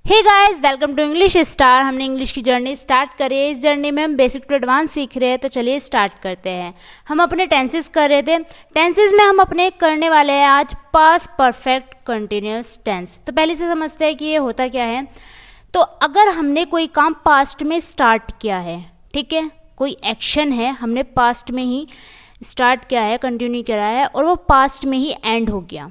Hey guys, welcome to English star. हमने English की journey start करी है। इस जर्नी में हम बेसिक टू एडवांस सीख रहे हैं, तो चलिए स्टार्ट करते हैं। हम अपने टेंसेस कर रहे थे। टेंसेस में हम अपने करने वाले हैं आज पास्ट परफेक्ट कंटिन्यूअस टेंस। तो पहले से समझते हैं कि ये होता क्या है। तो अगर हमने कोई काम पास्ट में स्टार्ट किया है, ठीक है, कोई एक्शन है हमने पास्ट में ही स्टार्ट किया है, कंटिन्यू करा है, और वो पास्ट में ही एंड हो गया।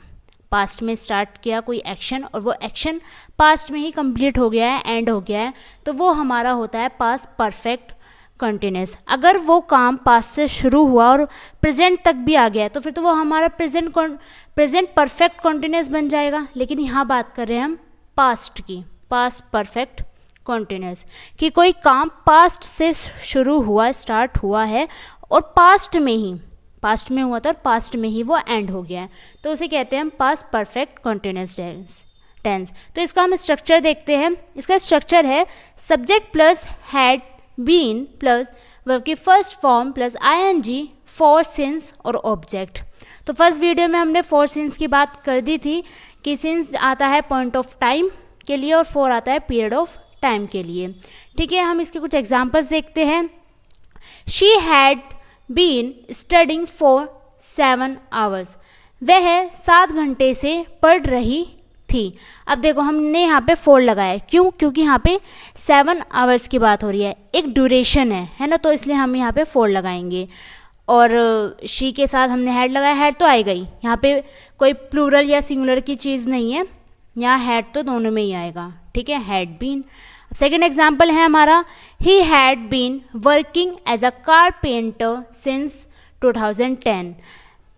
पास्ट में स्टार्ट किया कोई एक्शन और वो एक्शन पास्ट में ही कंप्लीट हो गया है, एंड हो गया है, तो वो हमारा होता है पास्ट परफेक्ट कंटिन्यूअस। अगर वो काम पास्ट से शुरू हुआ और प्रेजेंट तक भी आ गया है, तो फिर तो वो हमारा प्रेजेंट परफेक्ट कंटिन्यूअस बन जाएगा। लेकिन यहाँ बात कर रहे हैं हम पास्ट की, पास्ट परफेक्ट कंटिन्यूअस, कि कोई काम पास्ट से शुरू हुआ, स्टार्ट हुआ है और पास्ट में हुआ था और पास्ट में ही वो एंड हो गया है, तो उसे कहते हैं हम पास्ट परफेक्ट कंटिन्यूअस टेंस। तो इसका हम स्ट्रक्चर देखते हैं। इसका स्ट्रक्चर है subject plus had been plus verb की first form plus ING for since और ऑब्जेक्ट। तो फर्स्ट वीडियो में हमने फॉर सिंस की बात कर दी थी कि सिंस आता है पॉइंट ऑफ टाइम के लिए और फॉर आता है पीरियड ऑफ टाइम के लिए। ठीक है, हम इसके कुछ एग्जाम्पल्स देखते हैं। She had been studying for 7 hours. वह 7 घंटे से पढ़ रही थी। अब देखो हमने यहाँ पे 4 लगाया, क्यों? क्योंकि यहाँ पे 7 आवर्स की बात हो रही है, एक ड्यूरेशन है ना, तो इसलिए हम यहाँ पे 4 लगाएंगे। और शी के साथ हमने हैड लगाया, हैड तो आई गई, यहाँ पे कोई प्लूरल या सिंगुलर की चीज़ नहीं है, यहाँ हैड तो दोनों में ही आएगा। ठीक है, हैड बीन। सेकेंड एग्जाम्पल है हमारा, he had been working as a carpenter since 2010।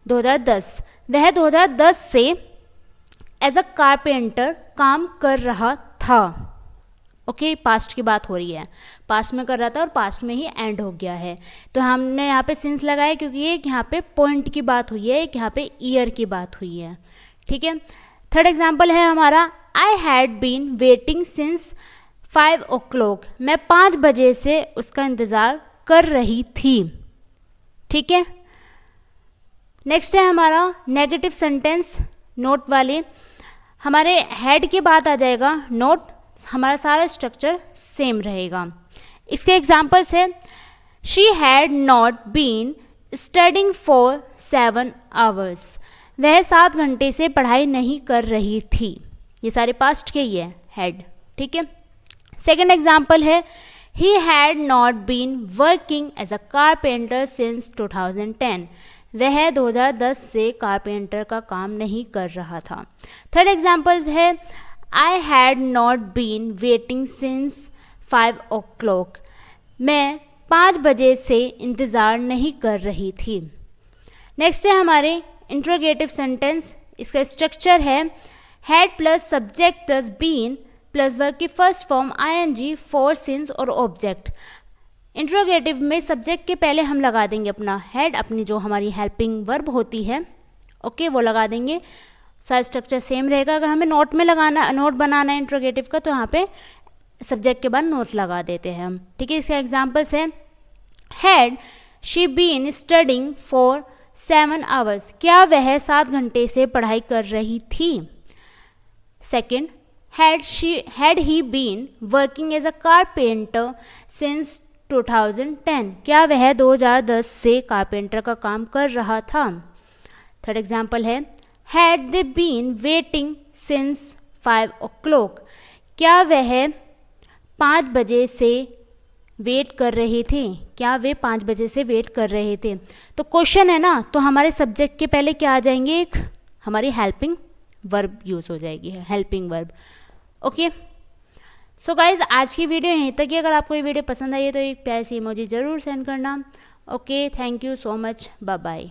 2010, वह 2010 से एज अ कारपेंटर काम कर रहा था। ओके, पास्ट की बात हो रही है, पास्ट में कर रहा था और पास्ट में ही एंड हो गया है, तो हमने यहाँ पे सिंस लगाया क्योंकि एक यहाँ पे पॉइंट की बात हुई है, एक यहाँ पे ईयर की बात हुई है। ठीक है, थर्ड एग्जाम्पल है हमारा, I had been waiting since 5 o'clock। मैं 5 बजे से उसका इंतज़ार कर रही थी। ठीक है, नेक्स्ट है हमारा नेगेटिव सेंटेंस, नोट वाले। हमारे हेड के बाद आ जाएगा नोट, हमारा सारा स्ट्रक्चर सेम रहेगा। इसके एग्जाम्पल्स है, she had not been studying for 7 hours. वह 7 घंटे से पढ़ाई नहीं कर रही थी। ये सारे पास्ट के ही है हैड। ठीक है, सेकेंड एग्जाम्पल है, he had not been working as a carpenter since 2010। वह 2010 से कारपेंटर का काम नहीं कर रहा था। थर्ड एग्जाम्पल है, I had not been waiting since 5 o'clock। मैं 5 बजे से इंतज़ार नहीं कर रही थी। नेक्स्ट है हमारे इंट्रोगेटिव सेंटेंस। इसका स्ट्रक्चर है had plus subject plus been plus verb की first form ING for since और ऑब्जेक्ट। इंट्रोगेटिव में सब्जेक्ट के पहले हम लगा देंगे अपना हेड, अपनी जो हमारी हेल्पिंग वर्ब होती है, ओके, वो लगा देंगे। सारा स्ट्रक्चर सेम रहेगा। अगर हमें नोट में लगाना, नोट बनाना है इंट्रोगेटिव का, तो यहाँ पे सब्जेक्ट के बाद नोट लगा देते हैं हम। ठीक है, इसके एग्जाम्पल्स हैं, had she been studying for 7 hours. क्या वह 7 घंटे से पढ़ाई कर रही थी। Second, had he been working as a carpenter since 2010। क्या वह 2010 से कारपेंटर का काम कर रहा था। थर्ड एग्जाम्पल है, had they been waiting since 5 o'clock। क्या वह 5 बजे से वेट कर रहे थे। क्या वे 5 बजे से वेट कर रहे थे। तो क्वेश्चन है ना, तो हमारे सब्जेक्ट के पहले क्या आ जाएंगे, एक हमारी हेल्पिंग वर्ब यूज़ हो जाएगी, helping verb. Okay, so guys आज की वीडियो यहीं तक ही। अगर आपको ये वीडियो पसंद आई है तो एक प्यारी सी इमोजी ज़रूर सेंड करना। Okay, thank you so much, bye bye.